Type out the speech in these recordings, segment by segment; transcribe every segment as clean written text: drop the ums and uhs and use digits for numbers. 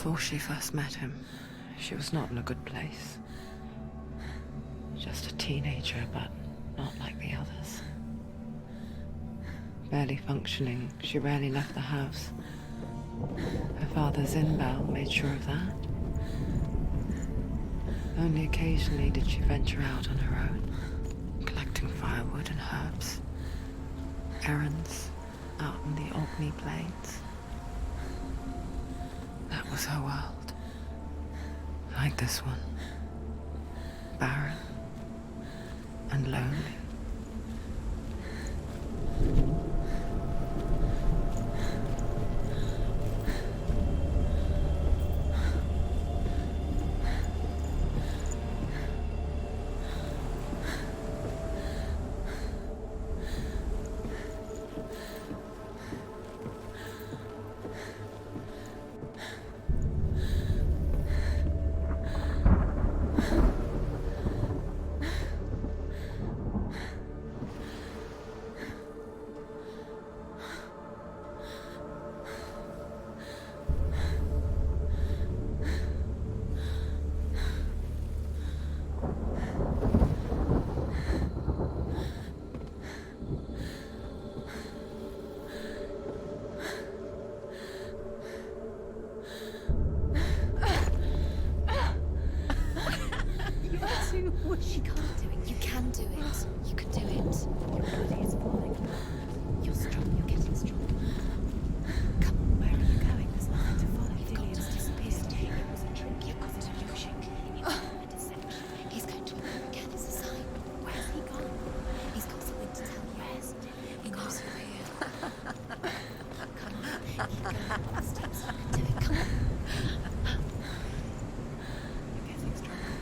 Before she first met him, she was not in a good place. Just a teenager, but not like the others. Barely functioning, she rarely left the house. Her father's in-bell made sure of that. Only occasionally did she venture out on her own, collecting firewood and herbs. Errands out in the Orkney Plains. That was her world. Like this one. Barren and lonely. She can't do it. You can do it. You can do it. Your body is falling apart. You're strong. You're getting stronger. Come on, where are you going? There's nothing to follow. Dillian's disappeared. It was a trick. You've got to do it. A deception. He's going to appear again. It's a sign. Where's he gone? He's got something to tell you. Where's he knows you're here. Come on. Keep going up the steps. You can do it. Come on. You're getting stronger.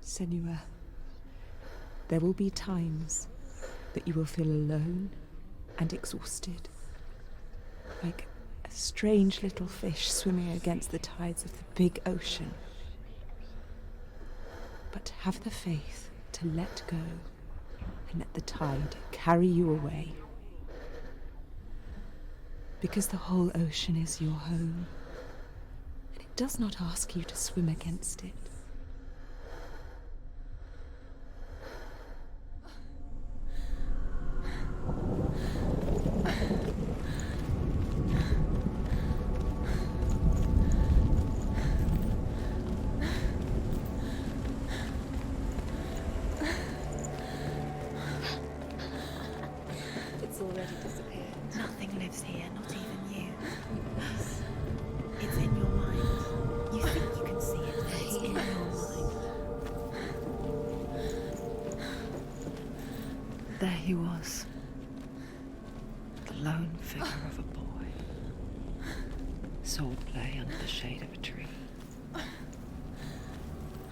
Senua, there will be times that you will feel alone and exhausted, like a strange little fish swimming against the tides of the big ocean. But have the faith to let go and let the tide carry you away. Because the whole ocean is your home, and it does not ask you to swim against it. Already disappeared. Nothing lives here, not even you. It's in your mind. You think you can see it, but it's in your mind. There he was. The lone figure of a boy. Swordplay under the shade of a tree.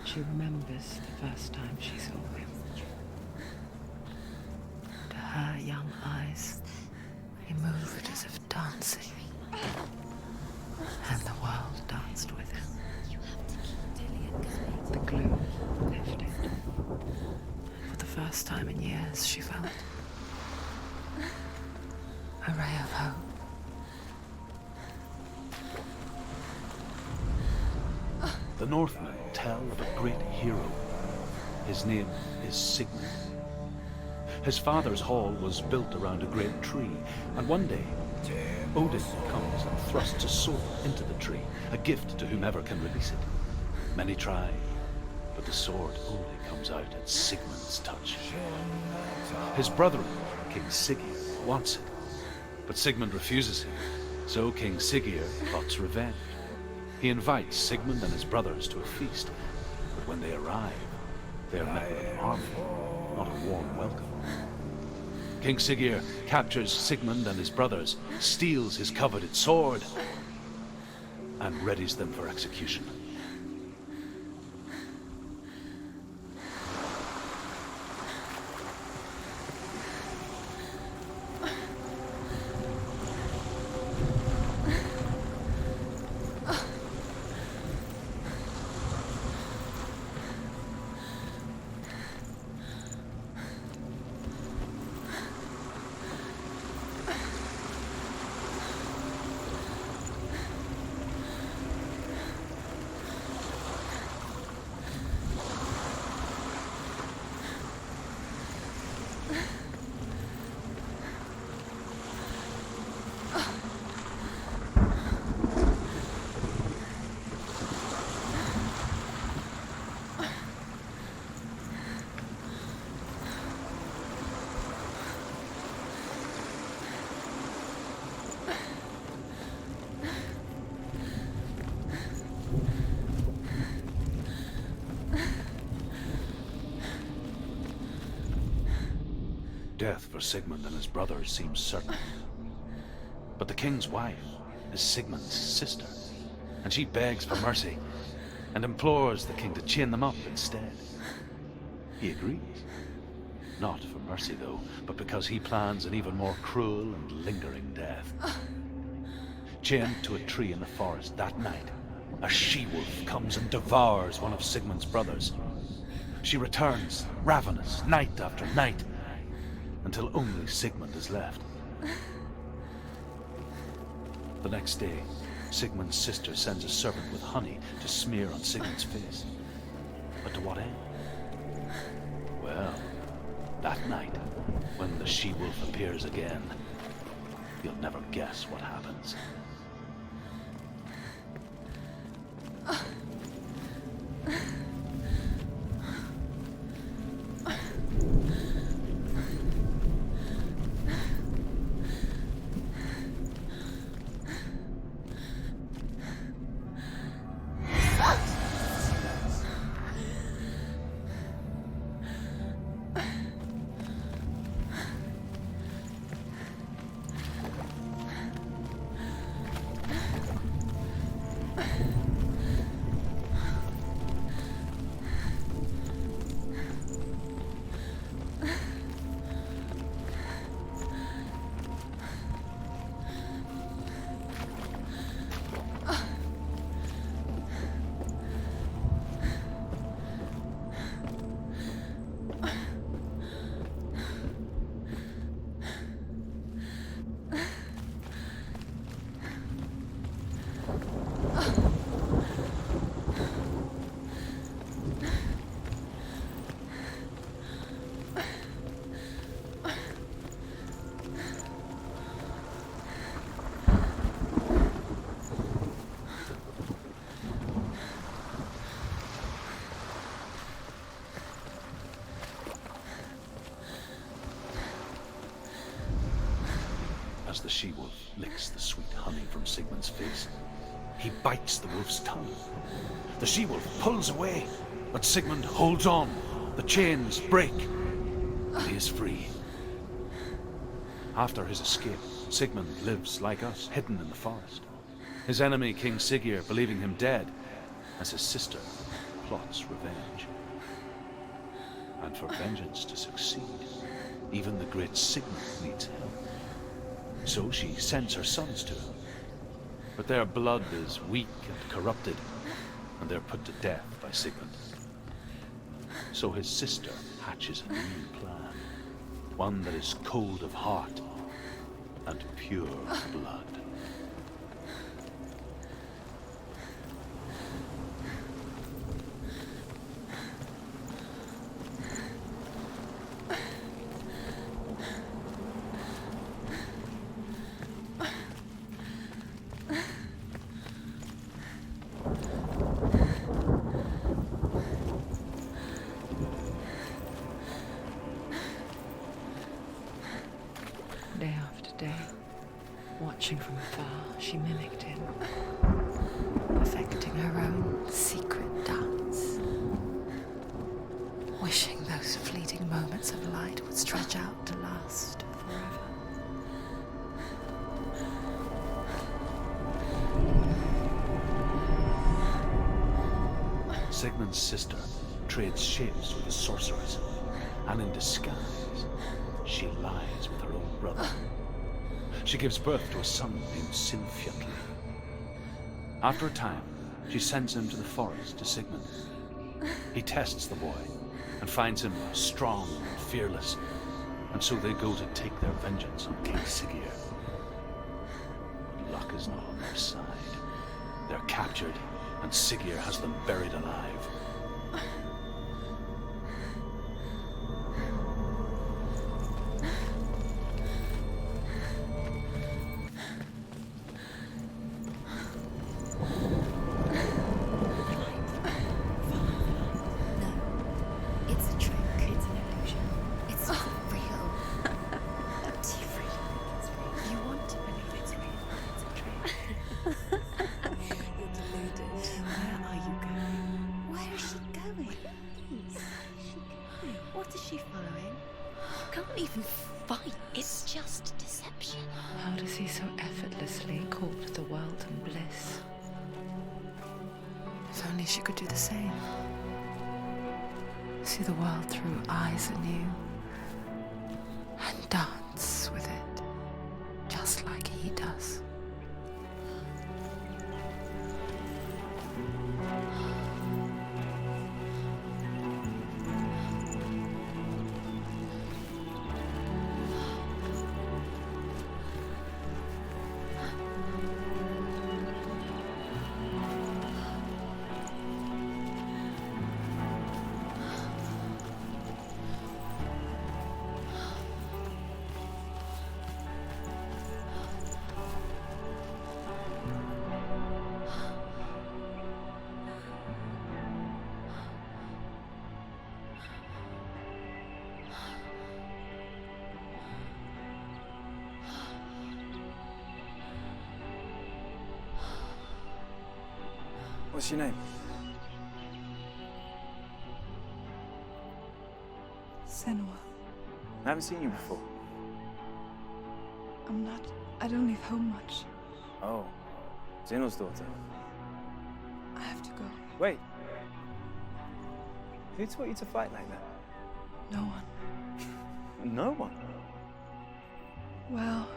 She remembers the first time she saw him. Her young eyes, he moved as if dancing, and the world danced with him. The gloom lifted. For the first time in years, she felt a ray of hope. The Northmen tell of a great hero. His name is Sigmund. His father's hall was built around a great tree, and one day, Odin comes and thrusts a sword into the tree, a gift to whomever can release it. Many try, but the sword only comes out at Sigmund's touch. His brother-in-law, King Siggeir, wants it, but Sigmund refuses him, so King Siggeir plots revenge. He invites Sigmund and his brothers to a feast, but when they arrive, they are met with an army, not a warm welcome. King Siggeir captures Sigmund and his brothers, steals his coveted sword, and readies them for execution. Death for Sigmund and his brothers seems certain. But the king's wife is Sigmund's sister, and she begs for mercy and implores the king to chain them up instead. He agrees. Not for mercy, though, but because he plans an even more cruel and lingering death. Chained to a tree in the forest that night, a she-wolf comes and devours one of Sigmund's brothers. She returns, ravenous, night after night, until only Sigmund is left. The next day, Sigmund's sister sends a servant with honey to smear on Sigmund's face. But to what end? Well, that night, when the she-wolf appears again, you'll never guess what happens. As the she-wolf licks the sweet honey from Sigmund's face, he bites the wolf's tongue. The she-wolf pulls away, but Sigmund holds on. The chains break, and he is free. After his escape, Sigmund lives like us, hidden in the forest. His enemy, King Siggeir, believing him dead, as his sister plots revenge. And for vengeance to succeed, even the great Sigmund needs help. So she sends her sons to him. But their blood is weak and corrupted, and they're put to death by Sigmund. So his sister hatches a new plan, one that is cold of heart and pure blood. Day after day, watching from afar, she mimicked him, perfecting her own secret dance, wishing those fleeting moments of light would stretch out to last forever. Sigmund's sister trades shapes with the sorceress, and in disguise, she lies with her own brother. She gives birth to a son named Sinfjotli. After a time, she sends him to the forest to Sigmund. He tests the boy and finds him strong and fearless, and so they go to take their vengeance on King Siggeir. But luck is not on their side. They're captured, and Siggeir has them buried alive. How does he so effortlessly court the world and bliss? If only she could do the same. See the world through eyes anew and dance with it, just like he does. What's your name? Senua. I haven't seen you before. I don't leave home much. Oh, Zenua's daughter. I have to go. Wait. Who taught you to fight like that? No one. No one? Well,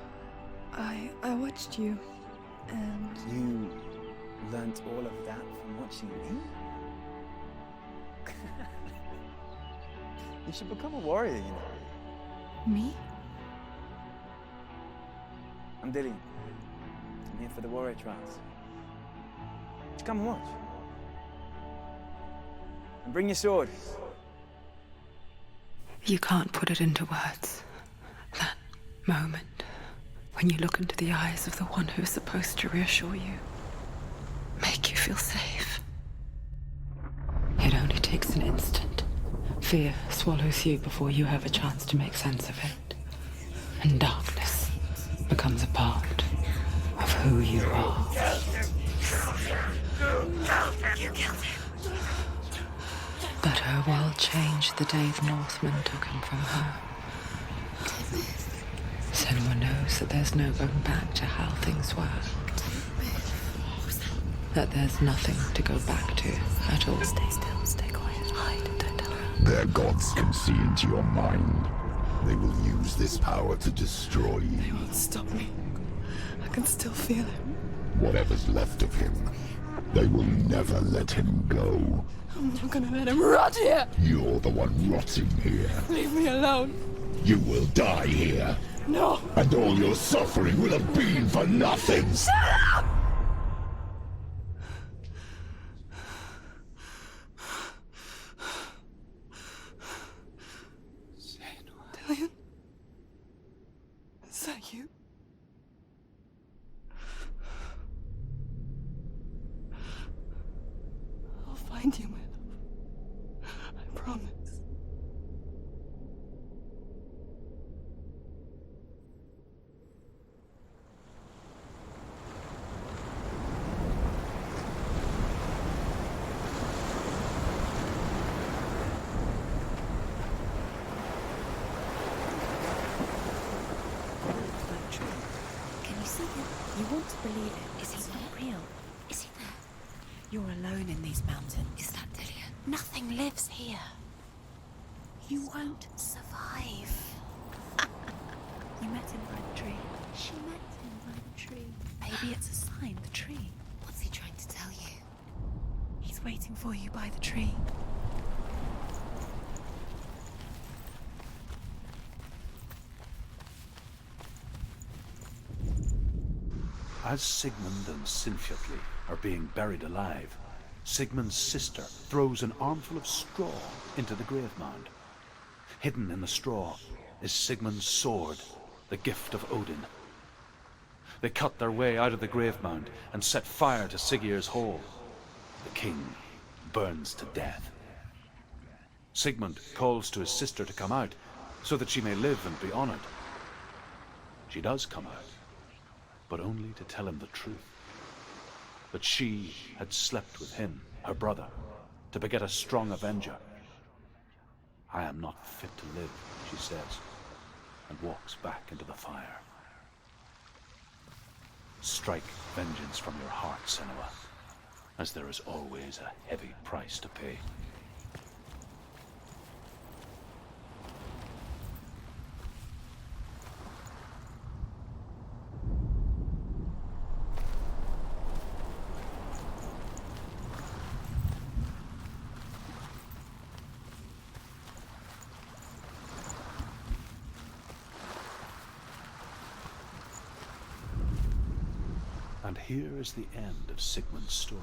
I watched you, and You learnt all of that from watching me? You should become a warrior, you know. me? I'm Dillian. I'm here for the warrior trials. Just come and watch. And bring your sword. You can't put it into words. That moment when you look into the eyes of the one who's supposed to reassure you, make you feel safe. It only takes an instant. Fear swallows you before you have a chance to make sense of it. And darkness becomes a part of who you are. But her world changed the day the Northmen took him from her. Senua knows that there's no going back to how things were. That there's nothing to go back to at all. Stay still, stay quiet, hide, don't tell her. Their gods can see into your mind. They will use this power to destroy you. They won't stop me. I can still feel him. Whatever's left of him, they will never let him go. I'm not gonna let him rot here. You're the one rotting here. Leave me alone. You will die here. No. And all your suffering will have been for nothing. Shut up! Dillian? Is that you? I'll find you, my love. I promise. believe it. Is he It's there? not real. Is he there? You're alone in these mountains. Is that Dillian? Nothing lives here. You won't survive. You met him by the tree. She met him by the tree. Maybe it's a sign, the tree. What's he trying to tell you? He's waiting for you by the tree. As Sigmund and Sinfjotli are being buried alive, Sigmund's sister throws an armful of straw into the grave mound. Hidden in the straw is Sigmund's sword, the gift of Odin. They cut their way out of the grave mound and set fire to Siggeir's hole. The king burns to death. Sigmund calls to his sister to come out so that she may live and be honored. She does come out, but only to tell him the truth. That she had slept with him, her brother, to beget a strong avenger. I am not fit to live, she says, and walks back into the fire. Strike vengeance from your heart, Senua, as there is always a heavy price to pay. And here is the end of Sigmund's story.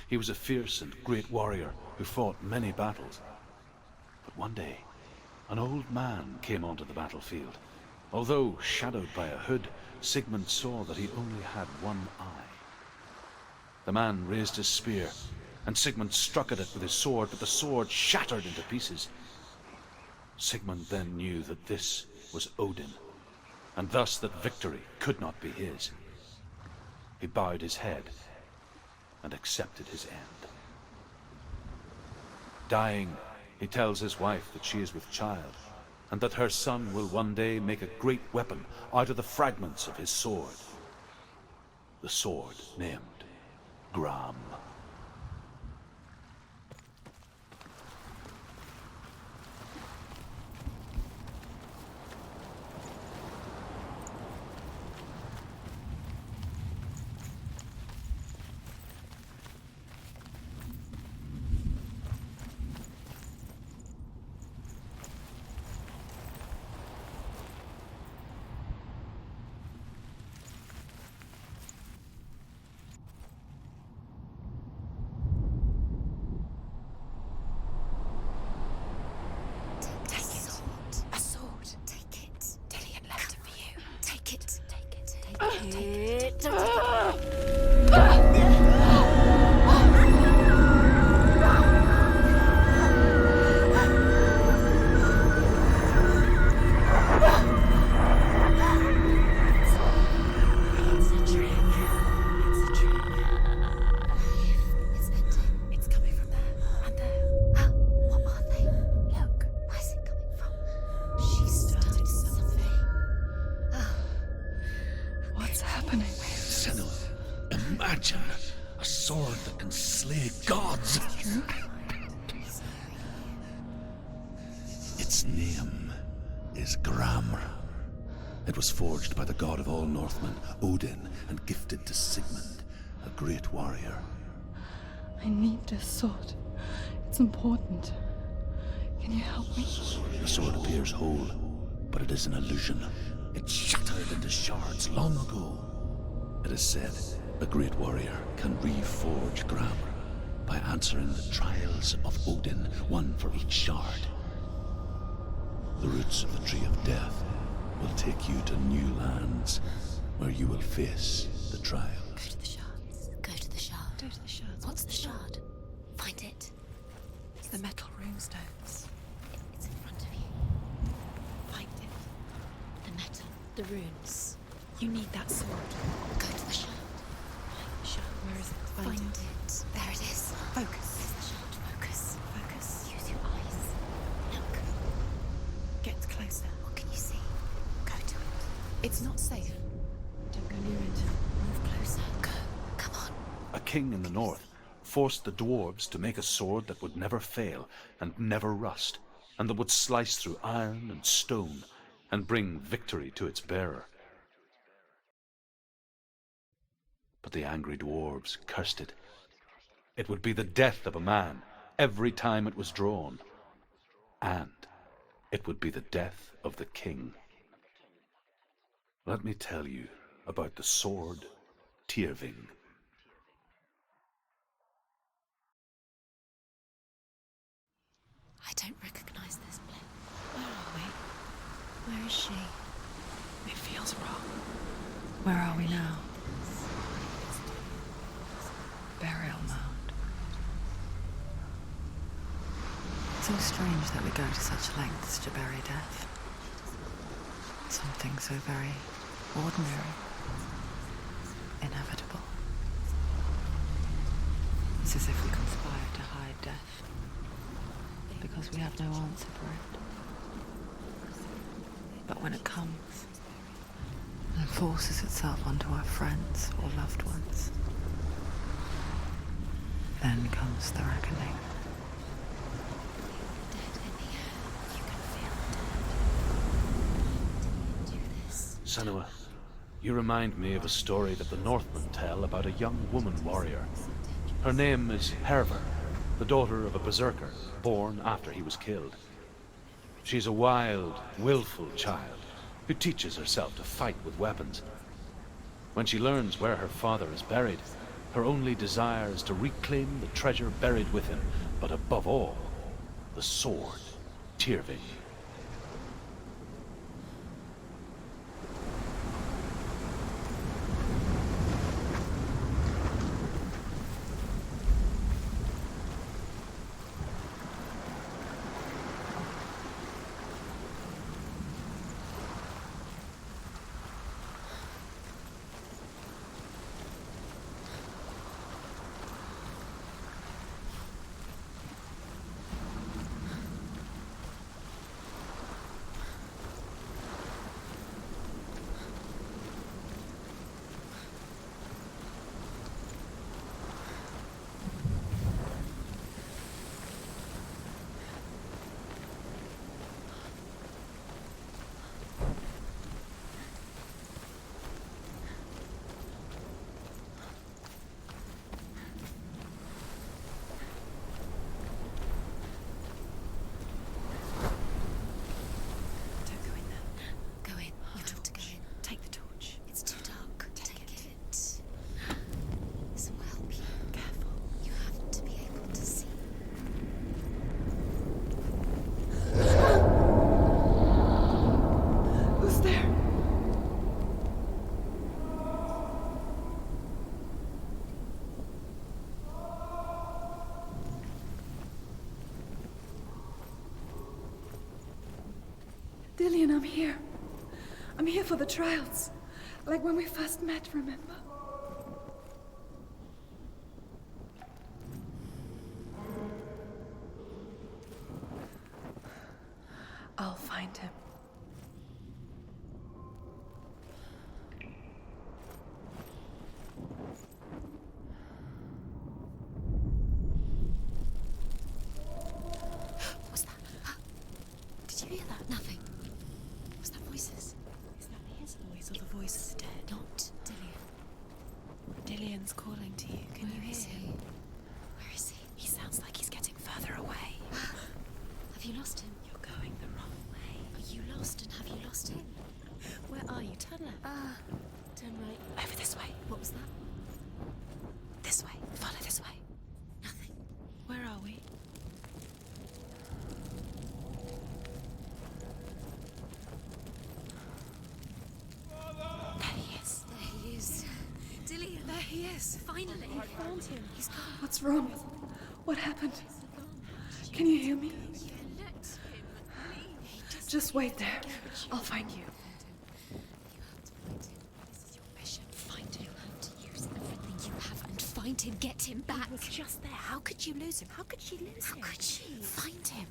He was a fierce and great warrior who fought many battles. But one day, an old man came onto the battlefield. Although shadowed by a hood, Sigmund saw that he only had one eye. The man raised his spear, and Sigmund struck at it with his sword, but the sword shattered into pieces. Sigmund then knew that this was Odin, and thus that victory could not be his. He bowed his head and accepted his end. Dying, he tells his wife that she is with child, and that her son will one day make a great weapon out of the fragments of his sword. The sword named Gram. Imagine a sword that can slay gods. Its name is Gramr. It was forged by the god of all Northmen, Odin, and gifted to Sigmund, a great warrior. I need this sword. It's important. Can you help me? The sword appears whole, but it is an illusion. It shattered into shards long ago. It is said a great warrior can reforge Gramr by answering the trials of Odin, one for each shard. The roots of the Tree of Death will take you to new lands where you will face the trial. Go to the shards. Go to the shard. Go to the shards. What's the shard? Find it. It's the metal runestones. It's in front of you. Find it. The metal. The runes. You need that sword. Go to the shard. Find the shard. Where is it? Find it. There it is. Focus. There's the shard. Focus. Focus. Use your eyes. Look. Get closer. What can you see? Go to it. It's not safe. Don't go near it. king in the north forced the dwarves to make a sword that would never fail and never rust, and that would slice through iron and stone and bring victory to its bearer. But the angry dwarves cursed it. It would be the death of a man every time it was drawn, and it would be the death of the king. Let me tell you about the sword Tyrving. I don't recognize this place. Where are we? Where is she? It feels wrong. Where are we now? Burial mound. So strange that we go to such lengths to bury death. Something so very ordinary, inevitable. It's as if we conspire to hide death, because we have no answer for it. But when it comes and forces itself onto our friends or loved ones, then comes the reckoning. Senua, you remind me of a story that the Northmen tell about a young woman warrior. Her name is Herver, the daughter of a berserker, born after he was killed. She's a wild, willful child who teaches herself to fight with weapons. When she learns where her father is buried, her only desire is to reclaim the treasure buried with him, but above all, the sword, Tyrving. Dillian, I'm here. I'm here for the trials. Like when we first met, remember? I'll find him. What's that? Did you hear that? Nothing. Was that voices? Is that his voice or the voice of the dead? Not Dillian. Dillian's calling to you. Can you hear him? Where is he? He sounds like he's getting further away. Have you lost him? You're going the wrong way. Are you lost and have you lost him? Where are you? Turn left. Turn right. Over this way. What was that? This way. Follow this way. Nothing. Where are we? There he is. There he is. Dillian. There he is. Finally. I found him. He's gone. What's wrong? What happened? Can you hear me? Just wait there. I'll find you. This is your mission. Find him. You have to use everything you have and find him. Get him back. He was just there. How could you lose him? How could she lose him? How could she? Find him.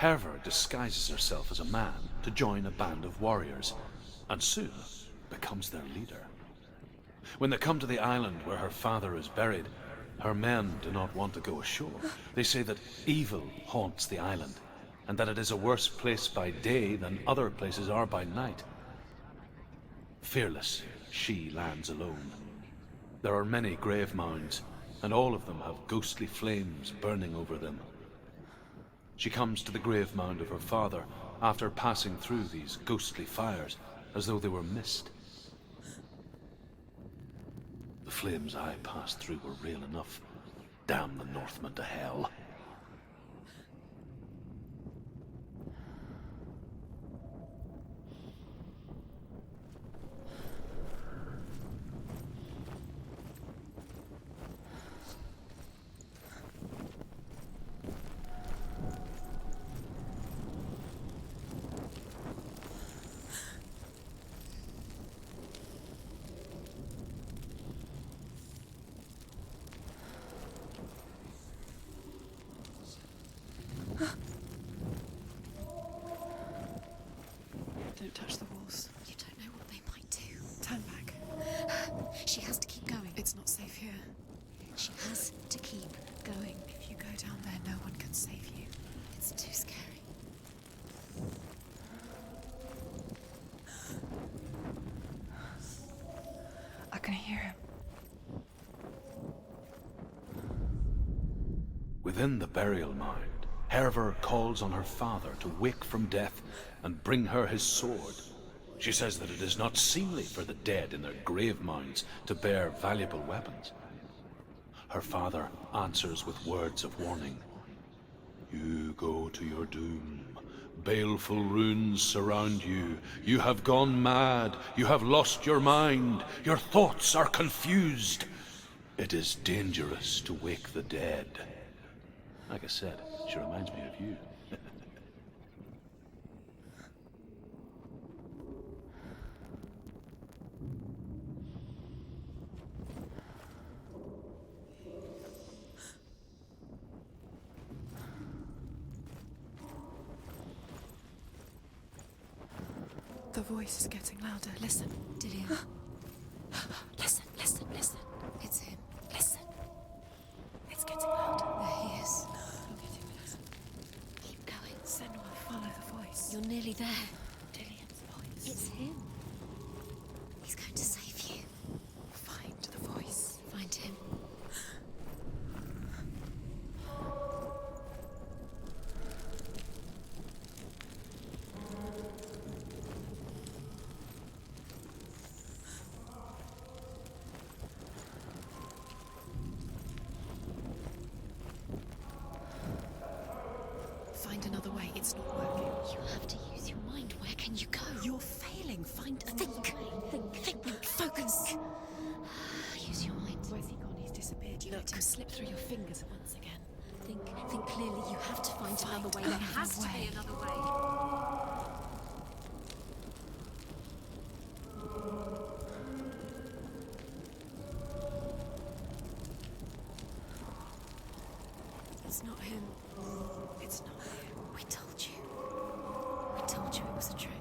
Herver disguises herself as a man to join a band of warriors, and soon becomes their leader. When they come to the island where her father is buried, her men do not want to go ashore. They say that evil haunts the island, and that it is a worse place by day than other places are by night. Fearless, she lands alone. There are many grave mounds, and all of them have ghostly flames burning over them. She comes to the grave mound of her father after passing through these ghostly fires, as though they were mist. The flames I passed through were real enough. Damn the Northmen to hell. Don't touch the walls. You don't know what they might do. Turn back. She has to keep going. It's not safe here. She has to keep going. If you go down there, no one can save you. It's too scary. I can hear him. Within the burial mound, Herver calls on her father to wake from death and bring her his sword. She says that it is not seemly for the dead in their grave mounds to bear valuable weapons. Her father answers with words of warning. You go to your doom. Baleful runes surround you. You have gone mad. You have lost your mind. Your thoughts are confused. It is dangerous to wake the dead. Like I said, she reminds me of you. The voice is getting louder. Listen. Dillian. Listen, listen, listen. It's him. Listen. It's getting louder. There he is. You're getting closer. Keep going. Senua, follow the voice. You're nearly there. Dillian's voice. It's him. He's going to save you. Find the voice. Find him. Find another way. It's not working. You have to use your mind. Where can you go? You're failing. Find another way. Think. Focus. Use your mind. Where's he gone? He's disappeared. You let him slip through your fingers once again. Think clearly. You have to find another way. There has to be another way. It's not him. It's not him. We told you. We told you it was a trick.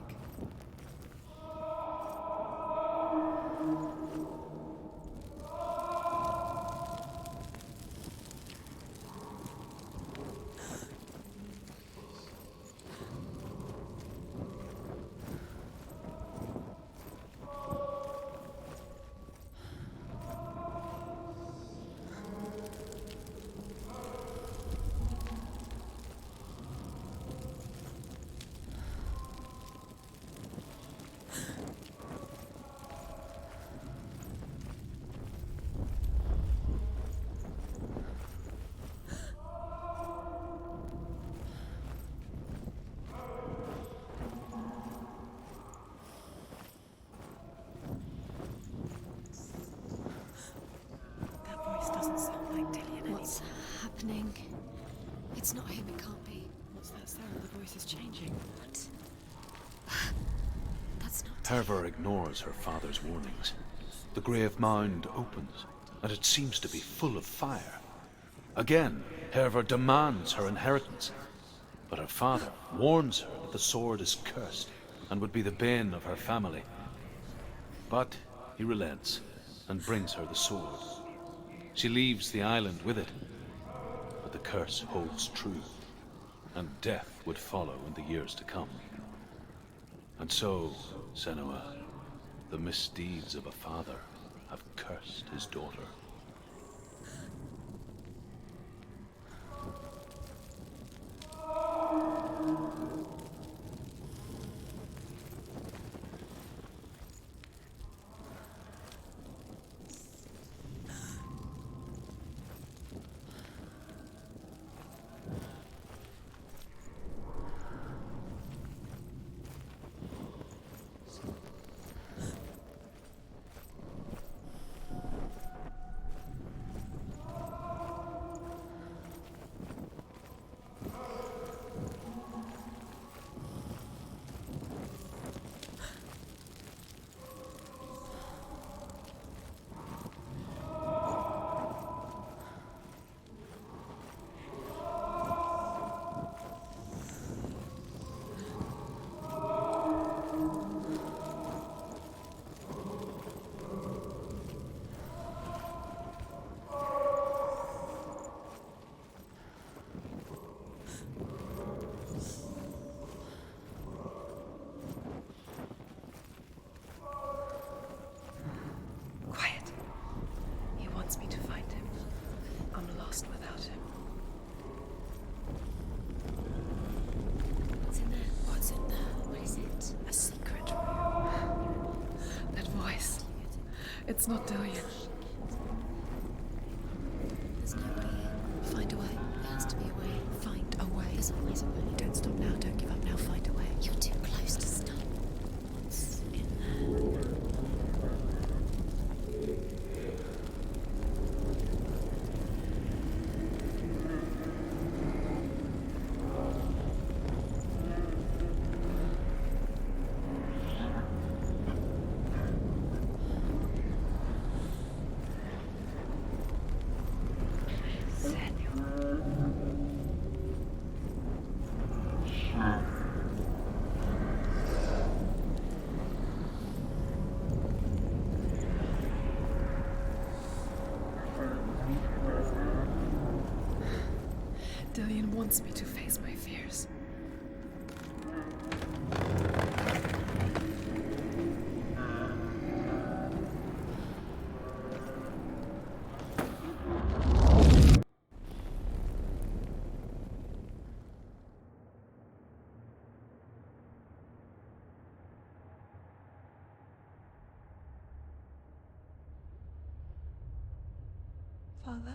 Doesn't sound like Dillian. What's happening? It's not him. It can't be. What's that sound? The voice is changing. What? That's not. Herver ignores her father's warnings. The grave mound opens, and it seems to be full of fire. Again, Herver demands her inheritance, But her father warns her that the sword is cursed and would be the bane of her family. But he relents and brings her the sword. She leaves the island with it, but the curse holds true, and death would follow in the years to come. And so, Senua, the misdeeds of a father have cursed his daughter. It's not Dillian. There's no way. Find a way. There has to be a way. Find a way. There's always a way. Don't stop now. Don't give up now. Find a way. You're too close to stop. What's in there? Dillian wants me to face my fears. Father?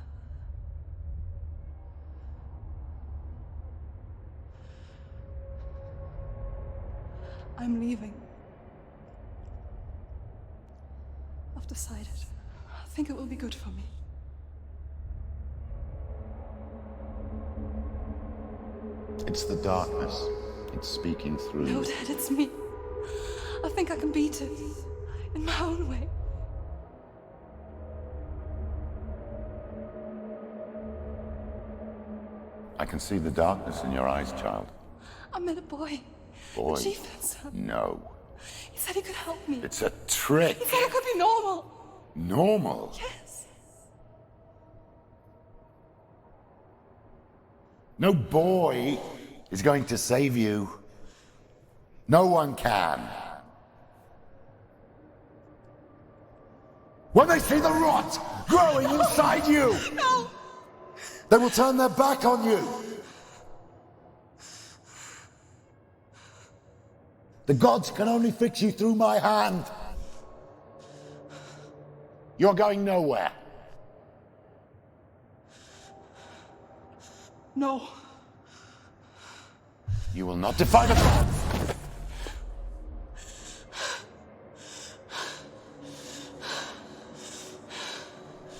I'm leaving. I've decided. I think it will be good for me. It's the darkness. It's speaking through No, you. Dad, it's me. I think I can beat it. In my own way. I can see the darkness in your eyes, child. I met a boy. Boy. The chief and son. No. He said he could help me. It's a trick. He said I could be normal. Normal? Yes. No boy is going to save you. No one can. When they see the rot growing inside you, No! they will turn their back on you. The gods can only fix you through my hand. You're going nowhere. No. You will not defy the gods.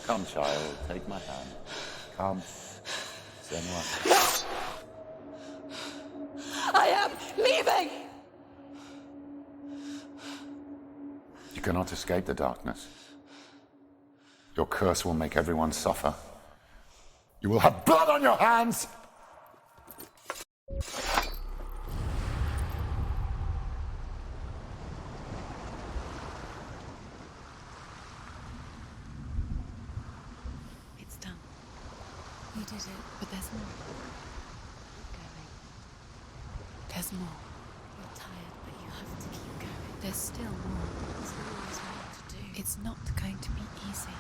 Come, child, take my hand. Come. Senua. I am leaving! You cannot escape the darkness. Your curse will make everyone suffer. You will have blood on your hands! We did it. But there's more. Keep going. There's more. You're tired, but you have to keep going. There's still more. There's always more to do. It's not going to be easy.